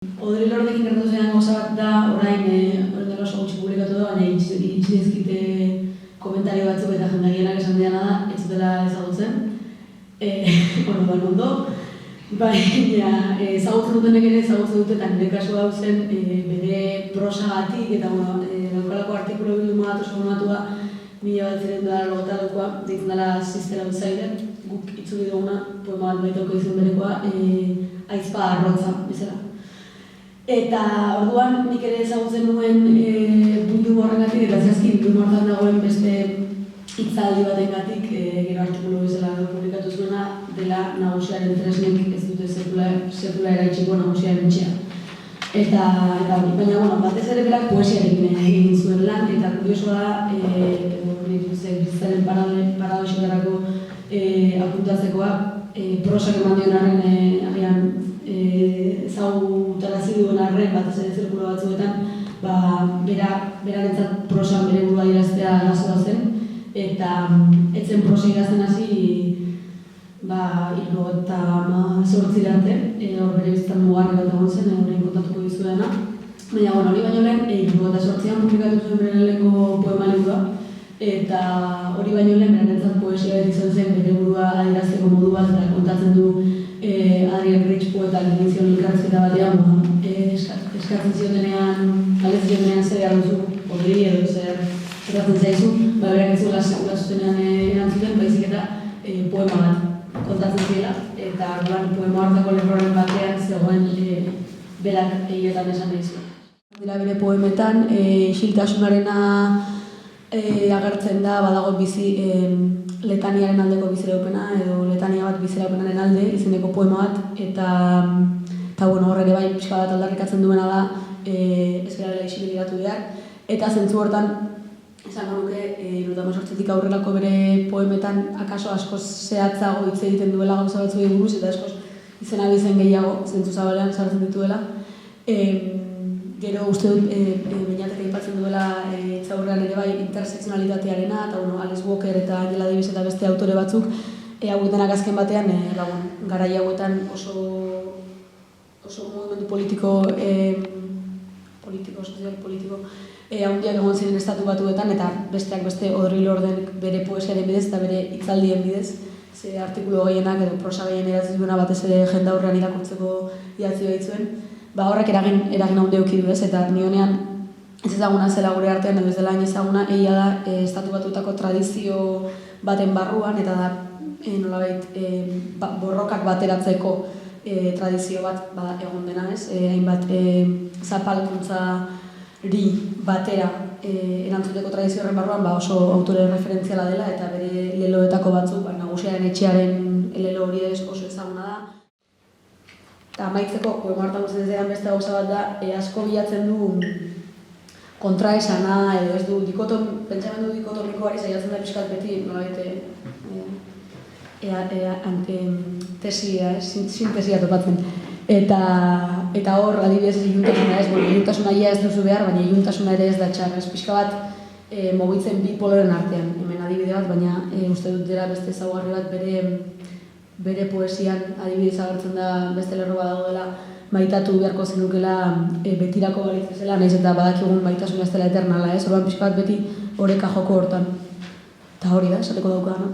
Odri Lordekin gertatu zean gauza bat da, orain dela oso gutxi publikatu da, baina iritsi dizkite komentario batzuk eta jendagienak esan diana da, ez dutela ezagutzen. Ondo. Baina ezagutzen dutenek ere ezagutzen dute, eta nire kasu hau zen bere prosagatik, eta daukalako artikulu bilduma bat oso formatua, 1980 deitzen dela Sister Outsider, guk itzuli duguna, poema bat baitauko izan berekoa, aizpa arrotza, bezala. Eta orduan nik ere ezagutzen nuen bilduma horrengatik, eta zehazki bilduma horretan dagoen beste hitzaldi batengatik, gero artikulu bezala publikatu zuena, dela nagusiaren tresnek ez dute sekula eraitsiko nagusiaren etxea. Baina, batez ere berak poesiarekin egin zuen lan, eta kuriosoa bizitzaren paradoxotarako apuntatzekoa, prosak eman dion arren agian ezagutarazi duen arren batez ere zirkulo batzuetan, berarentzat prosan bere burua idaztea arazoa zen, eta etzen prosa idazten hasi 1998 arte, hor bere bizitzan mugarri bat egon zen, horrein kontatuko dizuedana. Baina, hori baino lehen, 1998an publikatu zuen bere lehenko poema liburua, eta hori baino lehen berarentzat poesia bat izan zen bere burua adierazteko modu bat, eta kontatzen du Adrian Rich poetak egin zion elkarrizketa batean, eskatzen ziotenean, galdetzen ziotenean zer behar duzu, Odri edo zer erratzen zaizu, berak ez zuela zuzenean erantzuten, baizik eta poema bat kontatzen ziela, eta poema hartako lerroren batean zegoen berak egietan esan nahi zuen. Dira bere poemetan, isiltasunarena agertzen da, badago letaniaren aldeko biziraupena, edo letania bat biziraupenaren alde, izeneko poema bat, eta hor ere bai pixka bat aldarrikatzen duena da, ez gara isilikatu behar, eta zentzu hortan, esango nuke, 1998tik aurrelako bere poemetan akaso askoz zehatzago hitz egiten duela gauza batzuei buruz, eta askoz izen abizen gehiago zentzu zabalean sartzen dituela. Gero uste dut, bainatek aipatzen duela hitzaurrean ere bai intersekzionalitatearena, eta Alice Walker eta Angela Davis eta beste autore batzuk, hauetenak azken batean, garai hauetan oso mugimendu politiko, handiak egon ziren estatu batuetan, eta besteak beste Odri Lordenek bere poesiaren bidez eta bere hitzaldien bidez, ze artikulu gehienak edo prosa gehien idatzi duena batez ere jendaurrean irakurtzeko idatzi baitzuen, horrek eragin handia eduki du ez, eta nionean ez ezaguna zela gure artean edo ez dela hain ezaguna, egia da estatu batuetako tradizio baten barruan, eta da nolabait borrokak bateratzeko tradizio bat egon dena ez, hainbat zapalkuntzari batera erantzuteko tradizio horren barruan oso autore referentziala dela, eta bere leloetako batzuk, nagusiaren etxearen lelo hori oso ezaguna da. Eta amaitzeko, poema hartan guztietan beste gauza bat da, asko bilatzen du kontraesana, edo ez du pentsamendu dikotomikoari saiatzen da pixkat beti, nolabait sintesia topatzen. Eta hor, adibidez ez iluntasuna ez, iluntasuna ia ez duzu behar, baina iluntasuna ere ez da txar, ez pixka bat mogitzen bi poloren artean, hemen adibide bat, baina uste dut dela beste ezaugarri bat bere poesian adibidez agertzen da beste lerro bat dagoela, maitatu beharko zenukela betirako balitzezela, nahiz eta badakigun maitasuna ez dela eternala, ez? Orduan pixka bat beti oreka joko hortan. Eta hori da, esateko daukana.